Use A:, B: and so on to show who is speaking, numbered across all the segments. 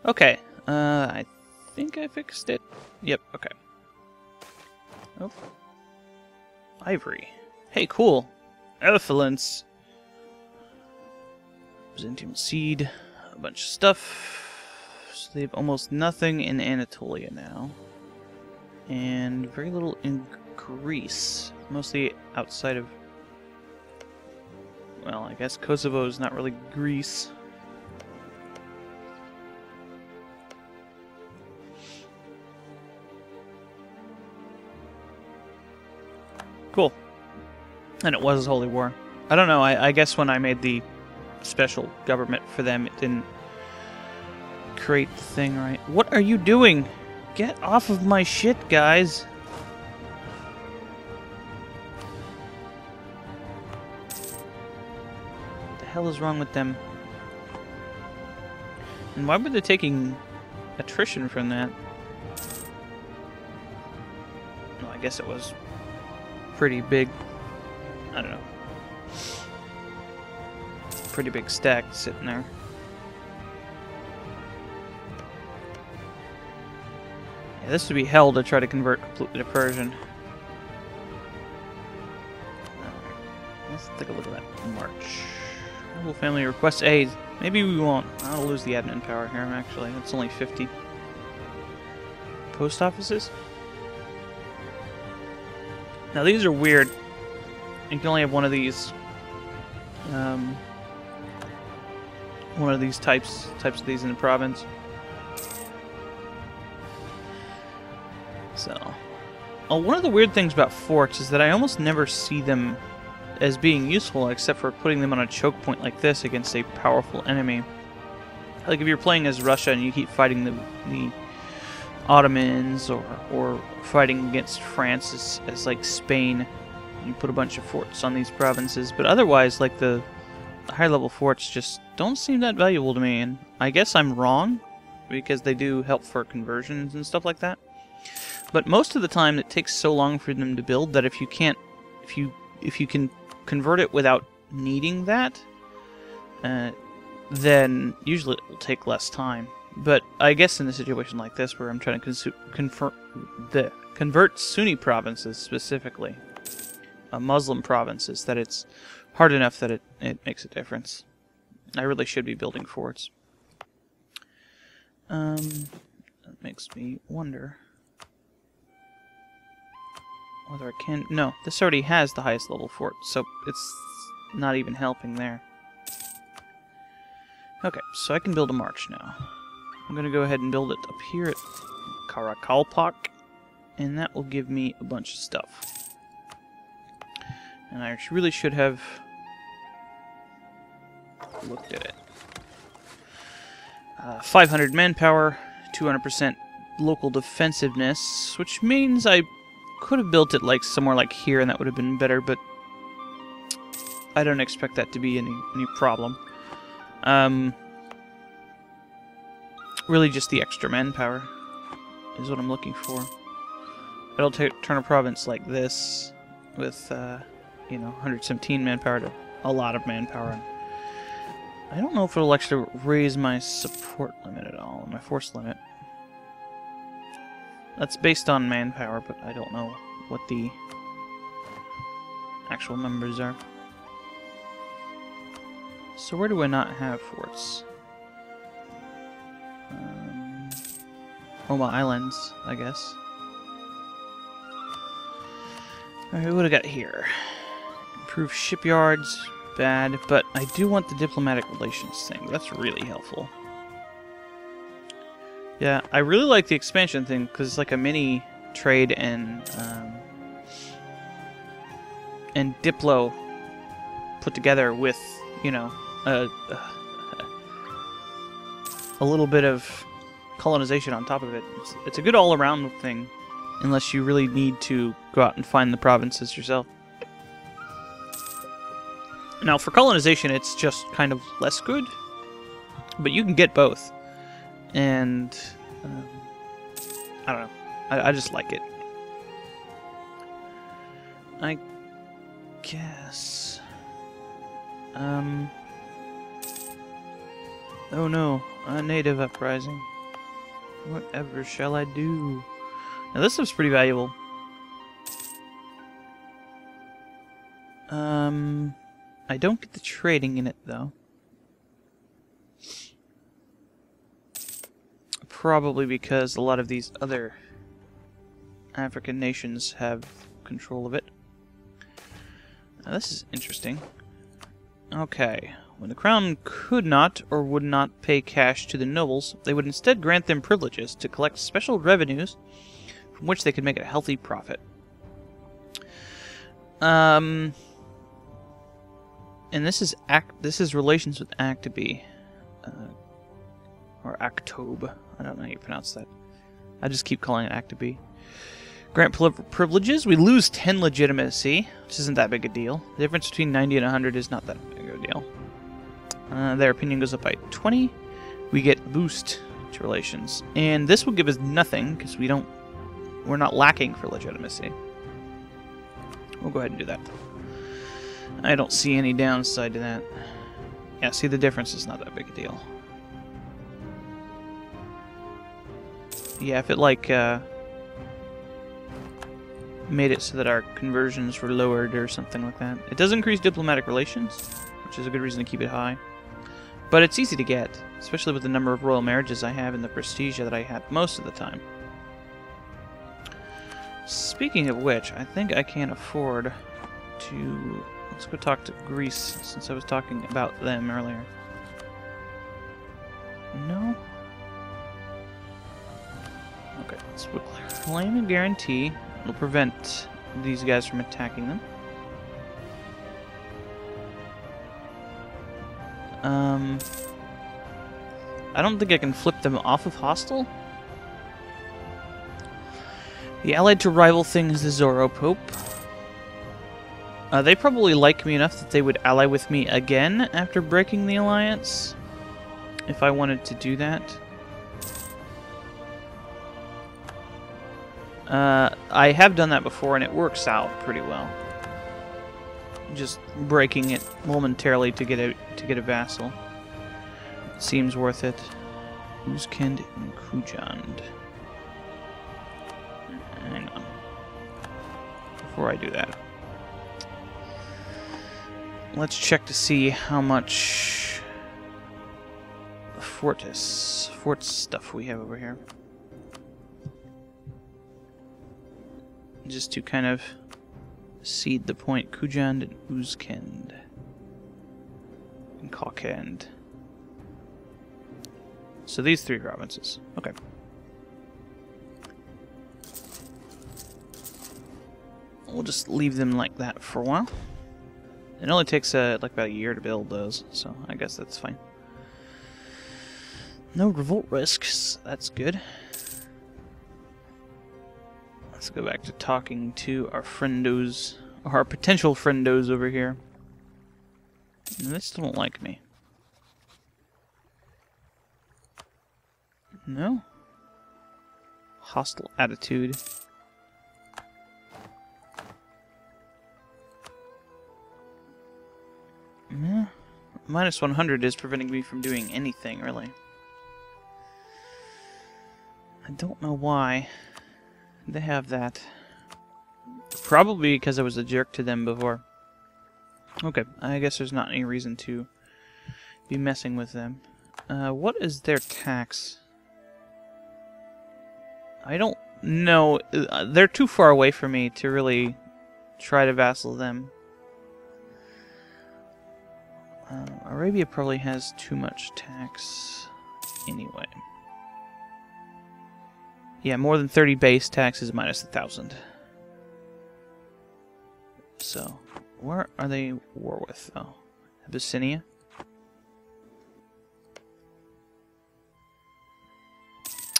A: Okay, I think I fixed it. Yep, okay. Oh. Ivory. Hey, cool. Excellence. Byzantium seed. A bunch of stuff. So they have almost nothing in Anatolia now. And very little in Greece. Mostly outside of... Well, I guess Kosovo is not really Greece. Cool. And it was Holy War. I don't know, I guess when I made the special government for them, it didn't create the thing right. What are you doing? Get off of my shit, guys. What the hell is wrong with them? And why were they taking attrition from that? Well, I guess it was pretty big. I don't know. Pretty big stack sitting there. Yeah, this would be hell to try to convert completely to Persian. Alright, let's take a look at that march. Noble family requests aid. Maybe we won't. I'll lose the admin power here, actually. It's only 50. Post offices? Now these are weird. You can only have one of these. One of these types of these in the province. So, one of the weird things about forts is that I almost never see them as being useful, except for putting them on a choke point like this against a powerful enemy. Like if you're playing as Russia and you keep fighting the Ottomans, or fighting against France as like Spain, you put a bunch of forts on these provinces. But otherwise, like the higher level forts just don't seem that valuable to me, and I guess I'm wrong, because they do help for conversions and stuff like that. But most of the time, it takes so long for them to build that if you can convert it without needing that, then usually it will take less time. But I guess in a situation like this, where I'm trying to convert Sunni provinces specifically, Muslim provinces, that it's hard enough that it makes a difference. I really should be building forts. That makes me wonder whether I can... No, this already has the highest level fort, so it's not even helping there. Okay, so I can build a march now. I'm going to go ahead and build it up here at Karakalpak, and that will give me a bunch of stuff. And I really should have looked at it. 500 manpower, 200% local defensiveness, which means I could have built it like somewhere like here, and that would have been better, but I don't expect that to be any problem. Really just the extra manpower is what I'm looking for. It'll turn a province like this with, you know, 117 manpower to a lot of manpower. And I don't know if it'll actually raise my support limit at all, my force limit. That's based on manpower, but I don't know what the actual numbers are. So where do I not have forts? Homa Islands, I guess. Alright, what do I got here? Improve shipyards, bad, but I do want the diplomatic relations thing. That's really helpful. Yeah, I really like the expansion thing, because it's like a mini trade and Diplo put together with, you know, a little bit of colonization on top of it. It's a good all-around thing, unless you really need to go out and find the provinces yourself. Now, for colonization, it's just kind of less good, but you can get both. And, I don't know. I just like it. I guess. Oh no, a native uprising. Whatever shall I do? Now this stuff's pretty valuable. I don't get the trading in it though. Probably because a lot of these other African nations have control of it. Now this is interesting. Okay. When the crown could not or would not pay cash to the nobles, they would instead grant them privileges to collect special revenues from which they could make a healthy profit. And this is relations with Actabi. Or Actobe. I don't know how you pronounce that. I just keep calling it Actabi. Grant privileges. We lose 10 legitimacy, which isn't that big a deal. The difference between 90 and 100 is not that big a deal. Their opinion goes up by 20. We get a boost to relations. And this will give us nothing, because we're not lacking for legitimacy. We'll go ahead and do that. I don't see any downside to that. Yeah, see, the difference is not that big a deal. Yeah, if it, like, made it so that our conversions were lowered or something like that. It does increase diplomatic relations, which is a good reason to keep it high. But it's easy to get, especially with the number of royal marriages I have and the prestige that I have most of the time. Speaking of which, I think I can afford to... Let's go talk to Greece, since I was talking about them earlier. No? Okay, let's claim a guarantee. It'll prevent these guys from attacking them. I don't think I can flip them off of hostile. The allied to rival thing is the Zoro Pope. They probably like me enough that they would ally with me again after breaking the alliance, if I wanted to do that. I have done that before, and it works out pretty well. Just breaking it momentarily to get a vassal seems worth it. Uzkend and Kujand. Hang on. Before I do that, let's check to see how much fort stuff we have over here. Just to kind of seed the point. Kujand and Uzkend. And Kalkand. So these three provinces. Okay. We'll just leave them like that for a while. It only takes like about a year to build those, so I guess that's fine. No revolt risks. That's good. Let's go back to talking to our friendos, or our potential friendos over here. They still don't like me. No? Hostile attitude. Yeah. Minus 100 is preventing me from doing anything, really. I don't know why they have that. Probably because I was a jerk to them before. Okay, I guess there's not any reason to be messing with them. What is their tax? I don't know. They're too far away from me to really try to vassal them. Arabia probably has too much tax anyway. Yeah, more than 30 base tax is minus 1,000. So, where are they war with, though? Abyssinia?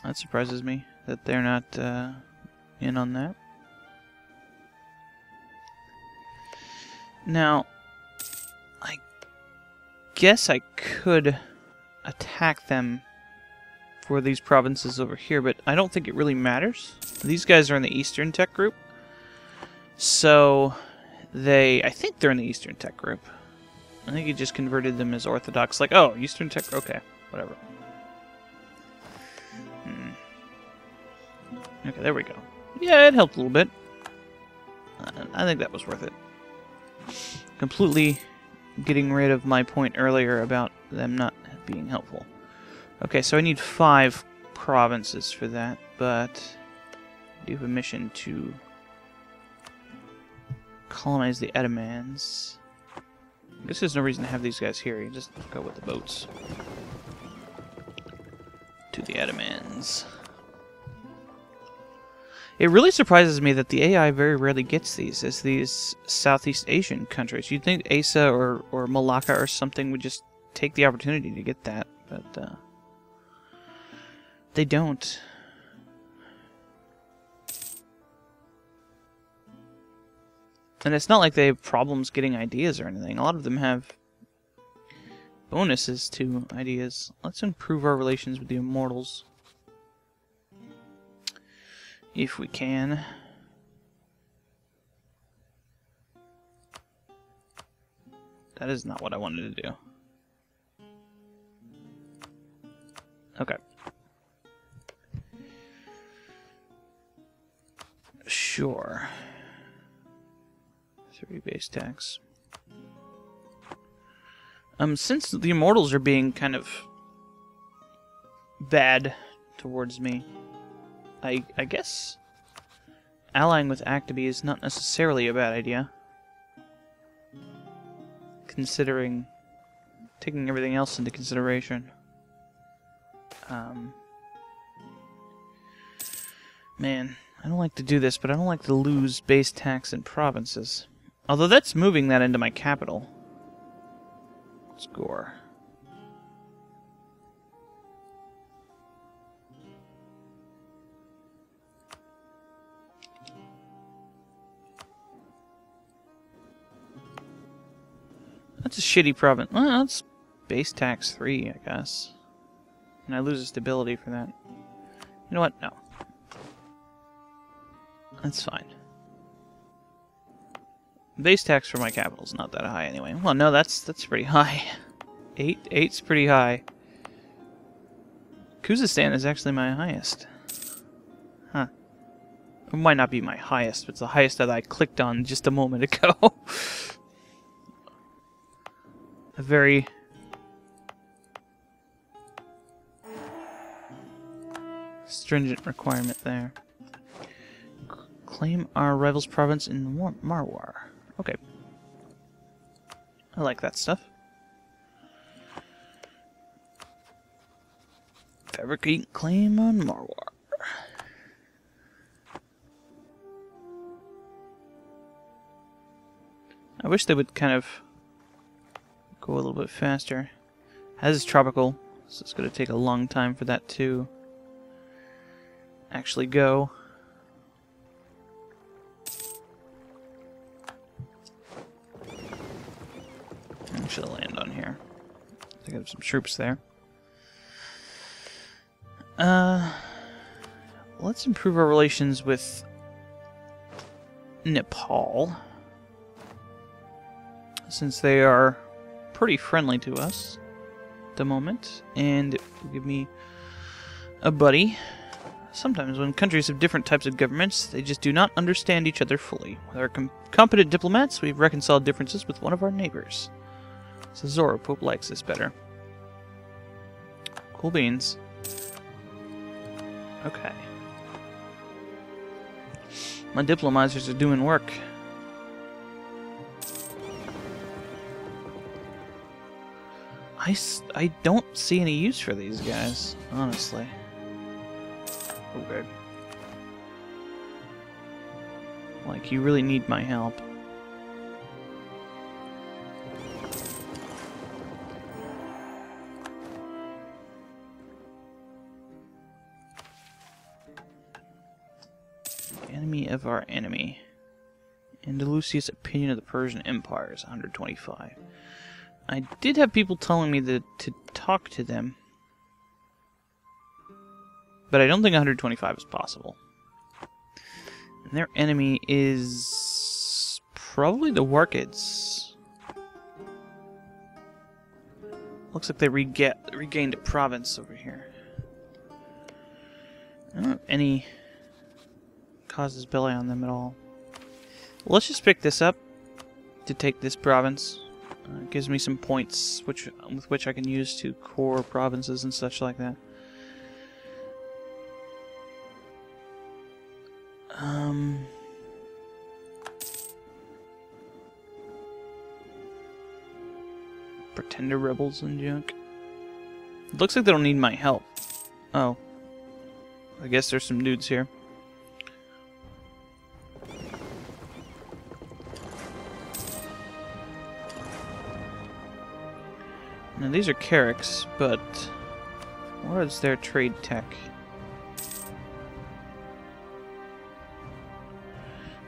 A: That surprises me that they're not in on that. Now, I guess I could attack them for these provinces over here, but I don't think it really matters. These guys are in the Eastern Tech Group, so I think they're in the Eastern Tech Group. I think he just converted them as Orthodox, like, oh, Eastern Tech, okay, whatever. Okay, there we go. Yeah, it helped a little bit. I think that was worth it. Completely getting rid of my point earlier about them not being helpful. Okay, so I need 5 provinces for that, but I do have a mission to colonize the Ottomans. I guess there's no reason to have these guys here. You just go with the boats to the Ottomans. It really surprises me that the AI very rarely gets these as these Southeast Asian countries. You'd think Asa or Malacca or something would just take the opportunity to get that, but they don't. And it's not like they have problems getting ideas or anything. A lot of them have bonuses to ideas. Let's improve our relations with the Immortals. If we can. That is not what I wanted to do. Okay. Sure. 3 base tax. Since the Immortals are being kind of bad towards me, I guess allying with Actaby is not necessarily a bad idea, considering taking everything else into consideration. Man, I don't like to do this, but I don't like to lose base tax in provinces. Although that's moving that into my capital. Score. That's a shitty province. Well, that's base tax 3, I guess. And I lose a stability for that. You know what? No. That's fine. Base tax for my capital is not that high anyway. Well, no, that's pretty high. 8's pretty high. Khuzestan is actually my highest. Huh. It might not be my highest, but it's the highest that I clicked on just a moment ago. A very stringent requirement there. Claim our rival's province in Marwar. Okay. I like that stuff. Fabricate claim on Marwar. I wish they would kind of go a little bit faster. As is tropical, so it's going to take a long time for that to actually go. I should land on here. I think I have some troops there. Let's improve our relations with Nepal, since they are pretty friendly to us at the moment, and it will give me a buddy. Sometimes when countries have different types of governments, they just do not understand each other fully. With our competent diplomats, we've reconciled differences with one of our neighbors. So Zoro Pope likes this better. Cool beans. Okay. My diplomizers are doing work. I don't see any use for these guys, honestly. Okay. Like, you really need my help. Enemy of our enemy. Andalusia's opinion of the Persian Empire is 125. I did have people telling me that to talk to them, but I don't think 125 is possible. And their enemy is probably the Warkids. Looks like they regained a province over here. I don't have any causes belly on them at all. Let's just pick this up to take this province. It gives me some points with which I can use to core provinces and such like that. Pretender rebels and junk. It looks like they don't need my help. Oh. I guess there's some dudes here. Now these are Carracks, but what is their trade tech?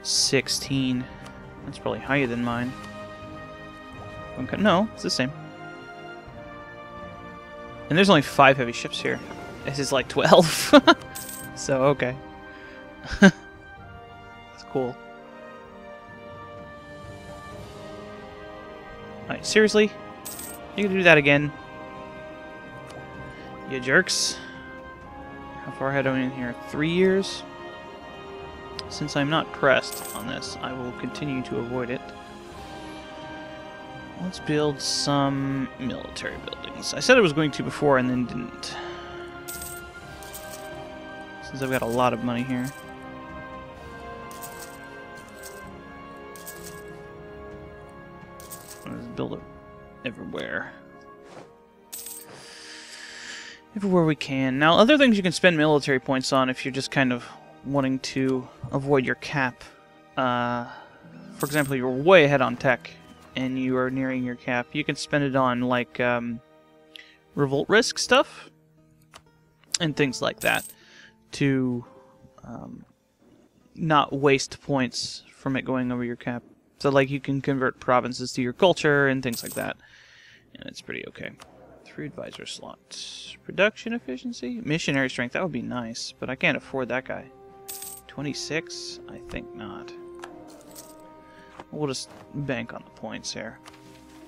A: 16. That's probably higher than mine. Okay, no, it's the same. And there's only 5 heavy ships here. This is like 12. So, okay. That's cool. Alright, seriously? You can do that again? You jerks. How far ahead are we in here? 3 years? Since I'm not pressed on this, I will continue to avoid it. Let's build some military buildings. I said I was going to before and then didn't. Since I've got a lot of money here. Let's build it everywhere. Everywhere we can. Now, other things you can spend military points on if you're just kind of wanting to avoid your cap. For example, you're way ahead on tech and you are nearing your cap. You can spend it on, like, revolt risk stuff and things like that to not waste points from it going over your cap. So, like, you can convert provinces to your culture and things like that. And it's pretty okay. 3 advisor slots. Production efficiency? Missionary strength, that would be nice, but I can't afford that guy. 26? I think not. We'll just bank on the points here.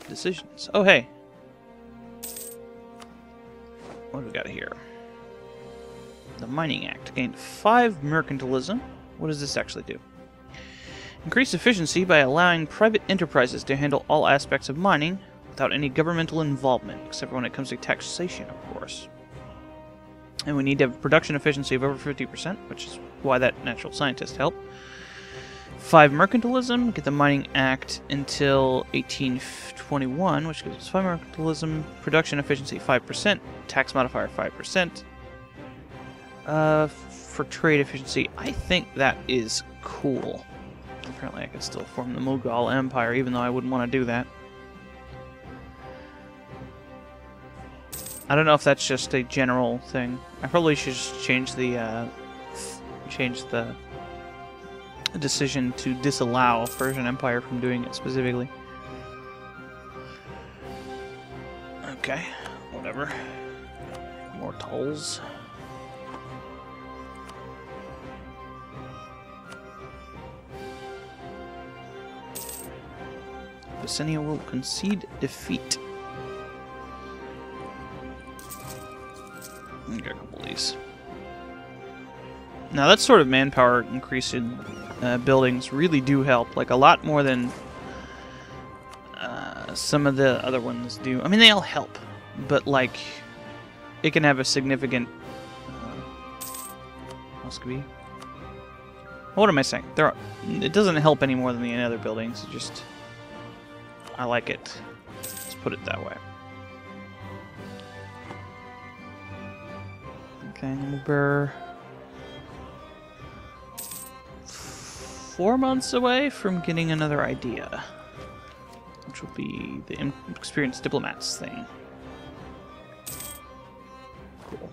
A: Decisions. Oh, hey. What do we got here? The Mining Act. Gained 5 mercantilism. What does this actually do? Increase efficiency by allowing private enterprises to handle all aspects of mining without any governmental involvement, except for when it comes to taxation, of course. And we need to have production efficiency of over 50%, which is why that natural scientist helped. 5 mercantilism, get the Mining Act until 1821, which gives us 5 mercantilism, production efficiency 5%, tax modifier 5%. For trade efficiency, I think that is cool. Apparently I can still form the Mughal Empire, even though I wouldn't want to do that. I don't know if that's just a general thing. I probably should just change the decision to disallow Persian Empire from doing it specifically. Okay, whatever. More tolls. Abyssinia will concede defeat. Got a couple of these. Now that sort of manpower increase in buildings really do help, like a lot more than some of the other ones do. I mean, they all help, but like it can have a significant. What am I saying? It doesn't help any more than the other buildings. It just, I like it. Let's put it that way. Okay, we're 4 months away from getting another idea, which will be the experienced diplomats thing. Cool.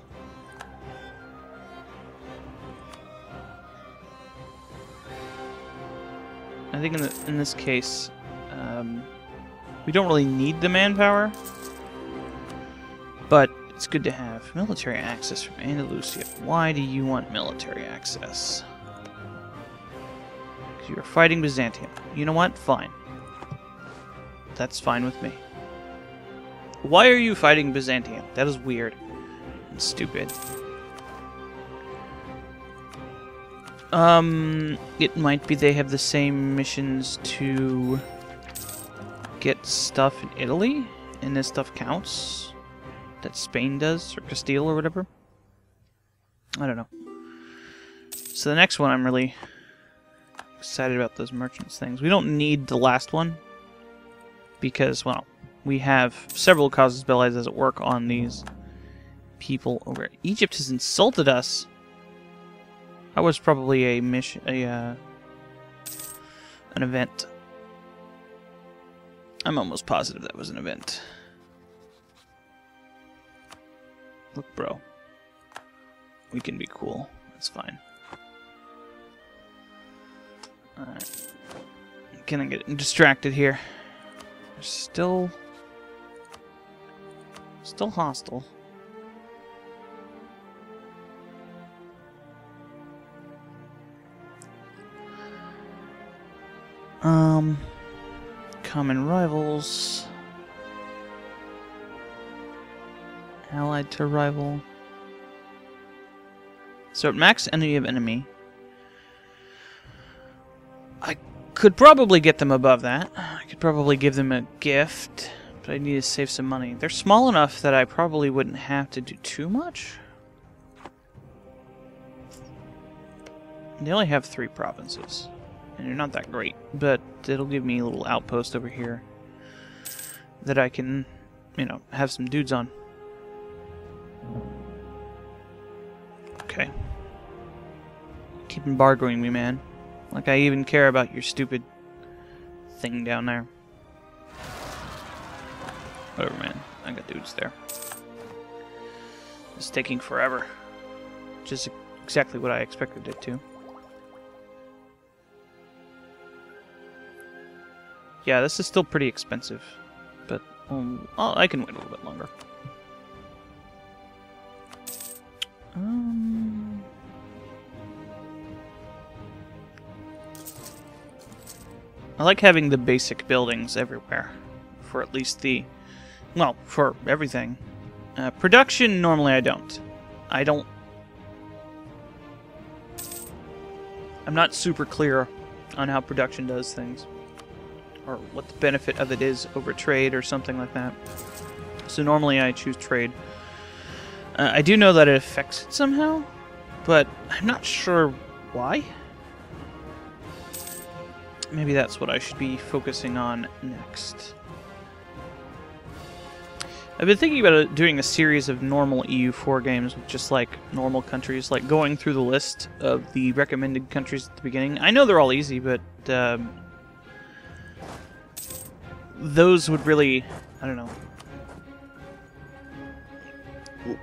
A: I think in this case, we don't really need the manpower, but it's good to have military access from Andalusia. Why do you want military access? Because you're fighting Byzantium. You know what? Fine. That's fine with me. Why are you fighting Byzantium? That is weird and stupid. It might be they have the same missions to get stuff in Italy, and this stuff counts. That Spain does, or Castile, or whatever. I don't know. So the next one, I'm really excited about those merchants things. We don't need the last one, because, well, we have several causes belli as at work on these people over. Egypt has insulted us. That was probably a mission, an event. I'm almost positive that was an event. Look, bro. We can be cool. That's fine. Alright. I'm gonna get distracted here. They're still hostile. Common rivals. Allied to rival. So at max enemy of enemy. I could probably get them above that. I could probably give them a gift, but I need to save some money. They're small enough that I probably wouldn't have to do too much. They only have 3 provinces. And they're not that great, but it'll give me a little outpost over here that I can, you know, have some dudes on. Okay. Keep embargoing me, man. Like I even care about your stupid thing down there. Whatever, man. I got dudes there. It's taking forever. Which is exactly what I expected it to. Yeah, this is still pretty expensive, but I can wait a little bit longer. I like having the basic buildings everywhere, for at least well, for everything. Production, normally I don't. I'm not super clear on how production does things, or what the benefit of it is over trade or something like that. So normally I choose trade. I do know that it affects it somehow, but I'm not sure why. Maybe that's what I should be focusing on next. I've been thinking about doing a series of normal EU4 games with just like normal countries, like going through the list of the recommended countries at the beginning. I know they're all easy, but those would really, I don't know.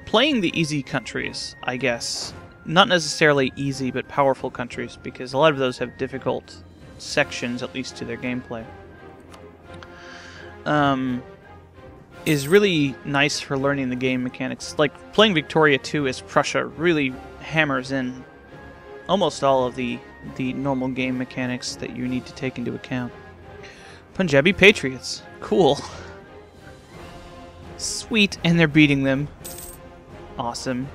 A: Playing the easy countries, I guess. Not necessarily easy, but powerful countries, because a lot of those have difficult sections, at least to their gameplay. Is really nice for learning the game mechanics. Like, playing Victoria 2 as Prussia really hammers in almost all of the normal game mechanics that you need to take into account. Punjabi Patriots. Cool. Sweet, and they're beating them. Awesome.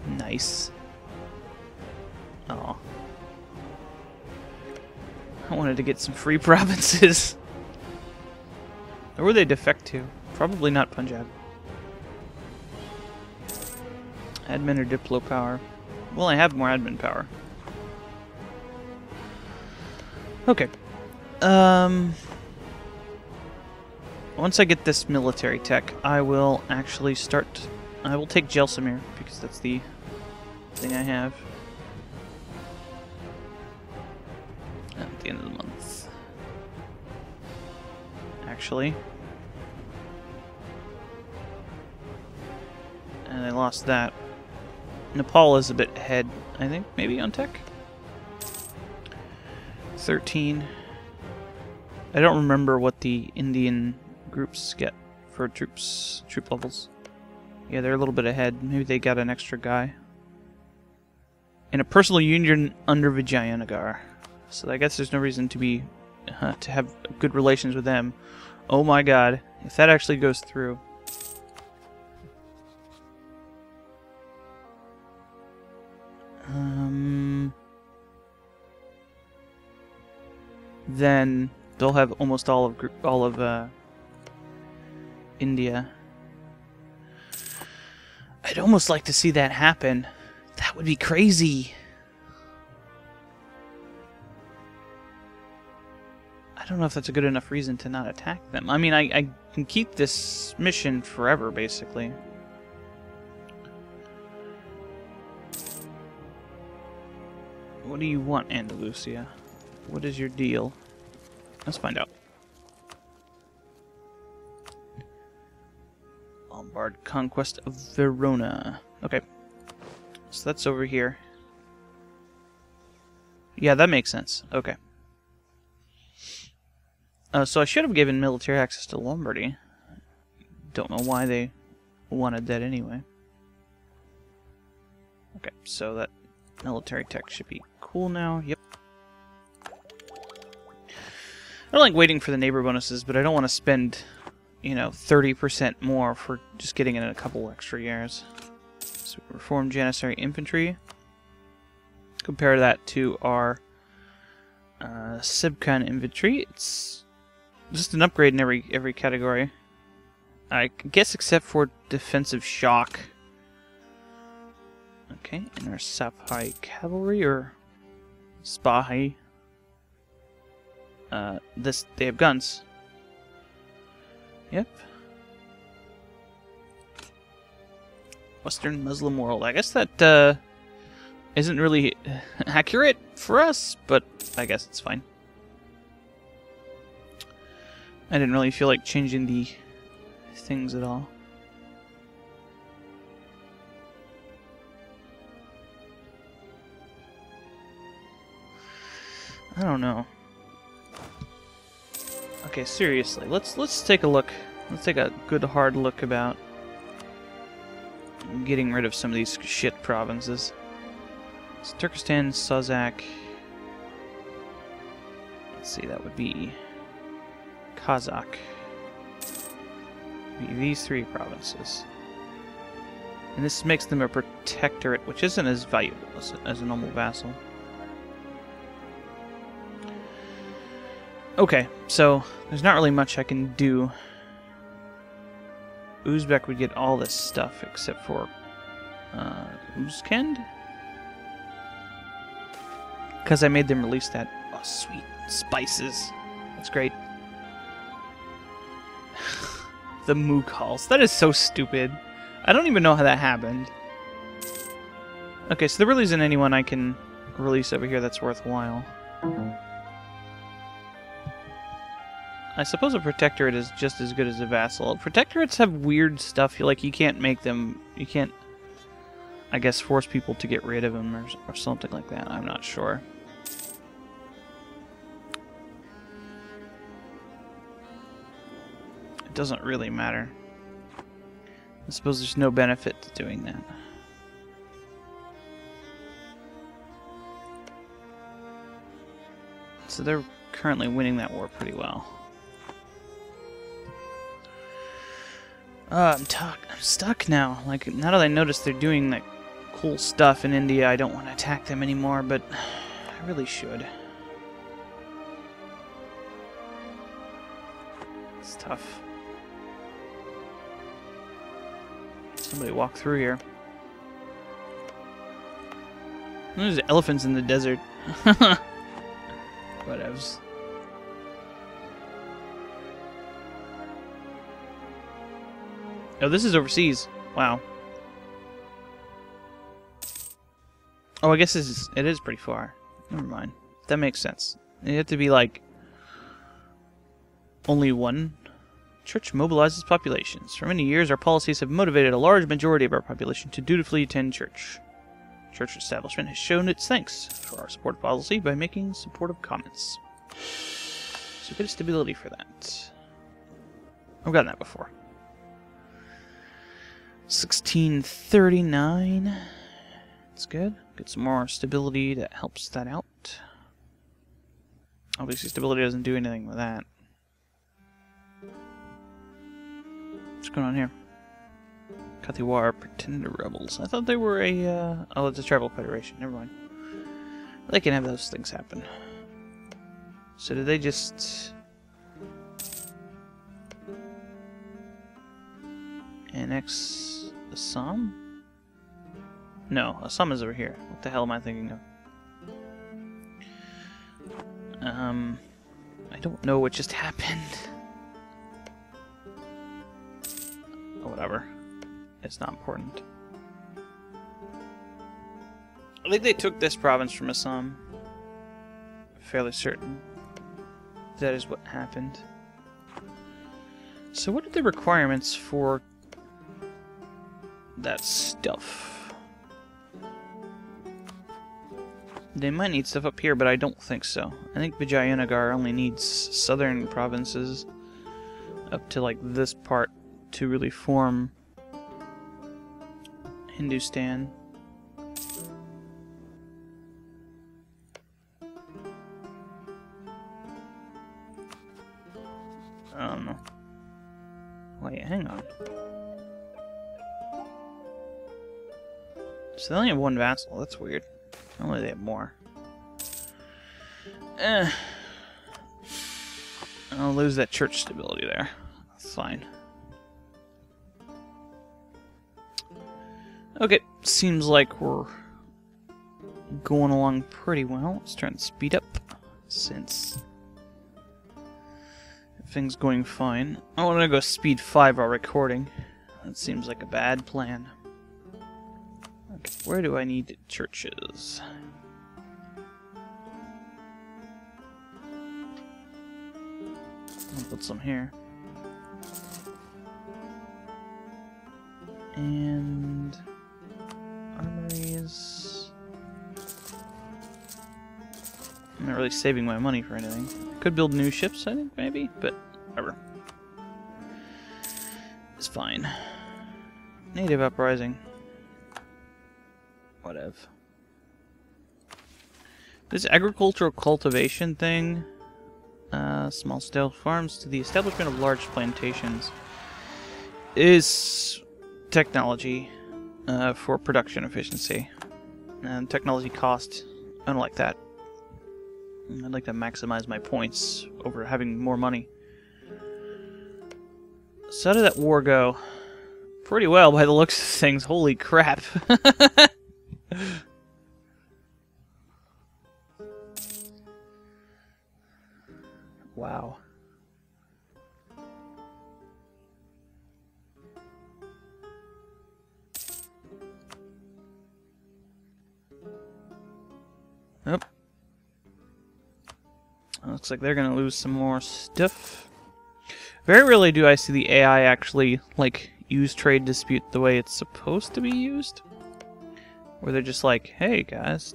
A: Nice. Aw. I wanted to get some free provinces. Where would they defect to? Probably not Punjab. Admin or Diplo power? Well, I have more admin power. Okay. Once I get this military tech, I will actually start... I will take Gelsimir, because that's the thing I have. At the end of the month. Actually. And I lost that. Nepal is a bit ahead, I think, maybe on tech. 13. I don't remember what the Indian groups get for troop levels. Yeah, they're a little bit ahead. Maybe they got an extra guy. In a personal union under Vijayanagar. So I guess there's no reason to be to have good relations with them. Oh my god, if that actually goes through. Then they'll have almost all of India. I'd almost like to see that happen. That would be crazy. I don't know if that's a good enough reason to not attack them. I mean, I can keep this mission forever, basically. What do you want, Andalusia? What is your deal? Let's find out. Lombard conquest of Verona. Okay. So that's over here. Yeah, that makes sense. Okay. So I should have given military access to Lombardy. Don't know why they wanted that anyway. Okay, so that military tech should be cool now. Yep. I don't like waiting for the neighbor bonuses, but I don't want to spend, you know, 30% more for just getting it in a couple extra years. So reform Janissary infantry. Compare that to our Sibkan infantry. It's just an upgrade in every category. I guess except for defensive shock. Okay, and our Saphai cavalry or Spahi. They have guns. Yep. Western Muslim world. I guess that isn't really accurate for us, but I guess it's fine. I didn't really feel like changing the things at all. I don't know. Okay, seriously, let's take a look. Let's take a good hard look about getting rid of some of these shit provinces. So Turkestan, Sazak. Let's see, that would be Kazakh. Be these three provinces. And this makes them a protectorate, which isn't as valuable as a normal vassal. Okay, so there's not really much I can do. Uzbek would get all this stuff except for Uzkend? Because I made them release that. Oh, sweet. Spices. That's great. The Mughals. That is so stupid. I don't even know how that happened. Okay, so there really isn't anyone I can release over here that's worthwhile. I suppose a protectorate is just as good as a vassal. Protectorates have weird stuff, like you can't make them, you can't, I guess, force people to get rid of them or something like that. I'm not sure. It doesn't really matter. I suppose there's no benefit to doing that. So they're currently winning that war pretty well. I'm stuck now. Like, now that I notice they're doing that cool stuff in India, I don't want to attack them anymore, but I really should. It's tough. Somebody walk through here. There's elephants in the desert. Whatevs. Oh, this is overseas. Wow. Oh, I guess it is pretty far. Never mind. That makes sense. You have to be like only one. Church mobilizes populations. For many years, our policies have motivated a large majority of our population to dutifully attend church. Church establishment has shown its thanks for our support policy by making supportive comments. So get stability for that. I've gotten that before. 1639. That's good. Get some more stability that helps that out. Obviously, stability doesn't do anything with that. What's going on here? Kathiawar Pretender Rebels. I thought they were a... oh, it's a tribal federation. Never mind. They can have those things happen. So did they just... annex Assam? No, Assam is over here. What the hell am I thinking of? I don't know what just happened. Oh, whatever. It's not important. I think they took this province from Assam. Fairly certain. That is what happened. So what are the requirements for that stuff? They might need stuff up here, but I don't think so. I think Vijayanagar only needs southern provinces up to like this part to really form Hindustan. I don't know. Wait, hang on. So they only have one vassal. That's weird. Only they have more. I'll lose that church stability there. That's fine. Okay, seems like we're going along pretty well. Let's try and speed up since everything's going fine. I want to go speed 5 while recording. That seems like a bad plan. Okay, where do I need churches? I'll put some here. And armories. I'm not really saving my money for anything. Could build new ships, I think, maybe, but whatever. It's fine. Native uprising. Whatever. This agricultural cultivation thing, small-scale farms to the establishment of large plantations, is technology for production efficiency. And technology cost, I don't like that. I'd like to maximize my points over having more money. So how did that war go? Pretty well by the looks of things. Holy crap. Wow. Yep. Looks like they're gonna lose some more stuff. Very rarely do I see the AI actually, like, use trade dispute the way it's supposed to be used. Where they're just like, hey guys,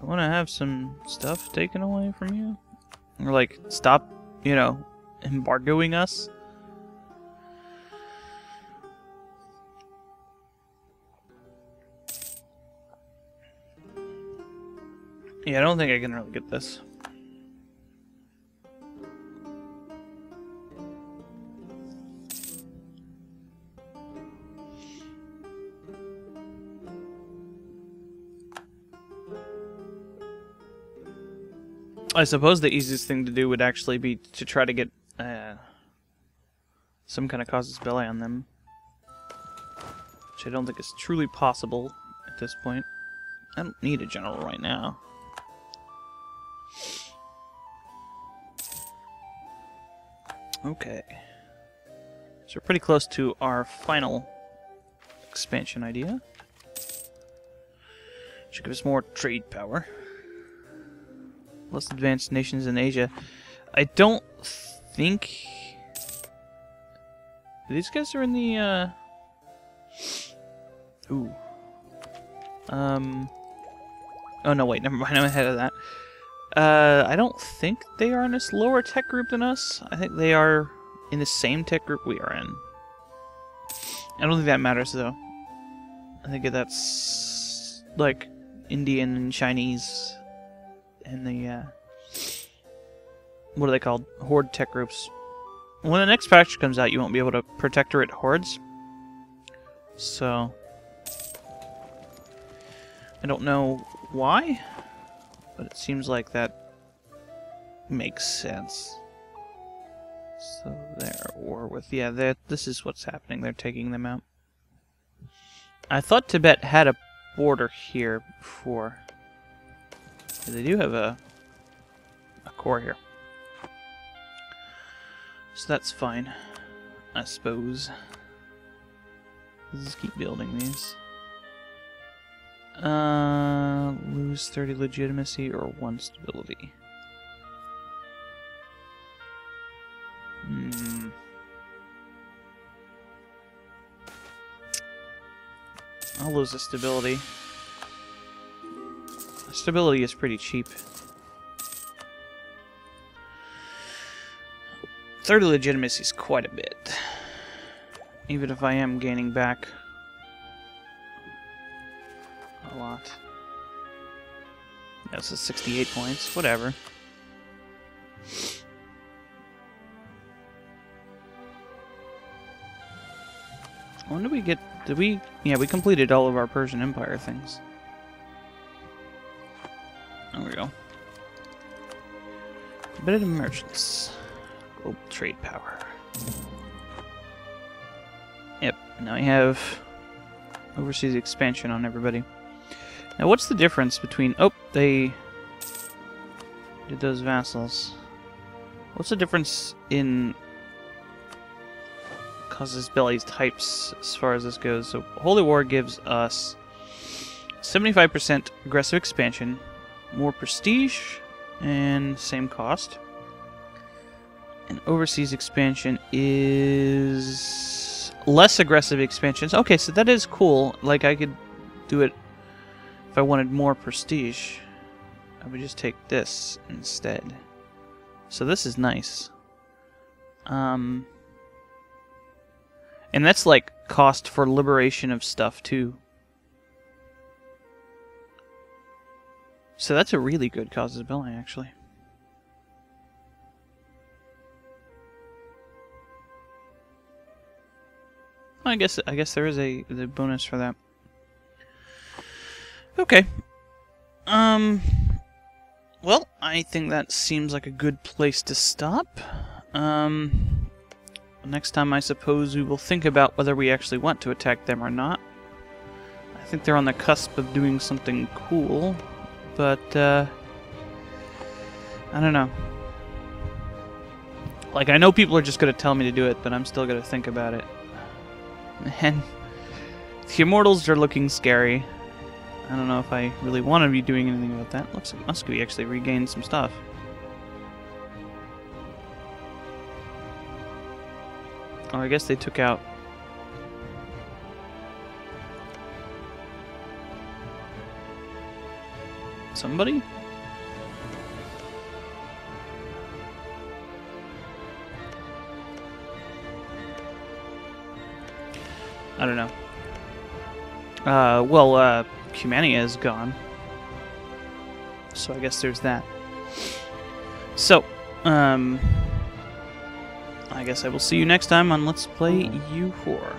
A: I want to have some stuff taken away from you. Or like, stop, you know, embargoing us. Yeah, I don't think I can really get this. I suppose the easiest thing to do would actually be to try to get some kind of casus belli on them. Which I don't think is truly possible at this point. I don't need a general right now. Okay. So we're pretty close to our final expansion idea. Should give us more trade power. Less advanced nations in Asia. I don't think these guys are in the ooh. Oh no, wait, never mind, I'm ahead of that. I don't think they are in this lower tech group than us. I think they are in the same tech group we are in. I don't think that matters though. I think that's like Indian and Chinese and the what are they called? Horde tech groups. When the next patch comes out, you won't be able to protectorate hordes. So I don't know why, but it seems like that makes sense. So there, or with, yeah, this is what's happening. They're taking them out. I thought Tibet had a border here before. They do have a core here. So that's fine, I suppose. Let's just keep building these. Lose 30 legitimacy or 1 stability. I'll lose the stability. Stability is pretty cheap. 30 legitimacy is quite a bit. Even if I am gaining back a lot. That's a 68 points. Whatever. When did we get... Did we... Yeah, we completed all of our Persian Empire things. There we go. Bit of merchants. Global trade power. Yep, now we have overseas expansion on everybody. Now what's the difference between... Oh, they did those vassals. What's the difference in casus belli types as far as this goes? So Holy War gives us 75% aggressive expansion, more prestige, and same cost. And overseas expansion is less aggressive expansions. Okay, so that is cool. Like, I could do it if I wanted more prestige. I would just take this instead. So this is nice. And that's like cost for liberation of stuff too. So that's a really good casus belli, actually. I guess there is the bonus for that. Okay. Well, I think that seems like a good place to stop. Next time, I suppose we will think about whether we actually want to attack them or not. I think they're on the cusp of doing something cool, but I don't know. Like, I know people are just going to tell me to do it, but I'm still going to think about it. And the Immortals are looking scary. I don't know if I really want to be doing anything about that. Looks like Muscovy actually regained some stuff. Oh, I guess they took out... somebody? I don't know. Well, Cumania is gone. So I guess there's that. So, I guess I will see you next time on Let's Play U4.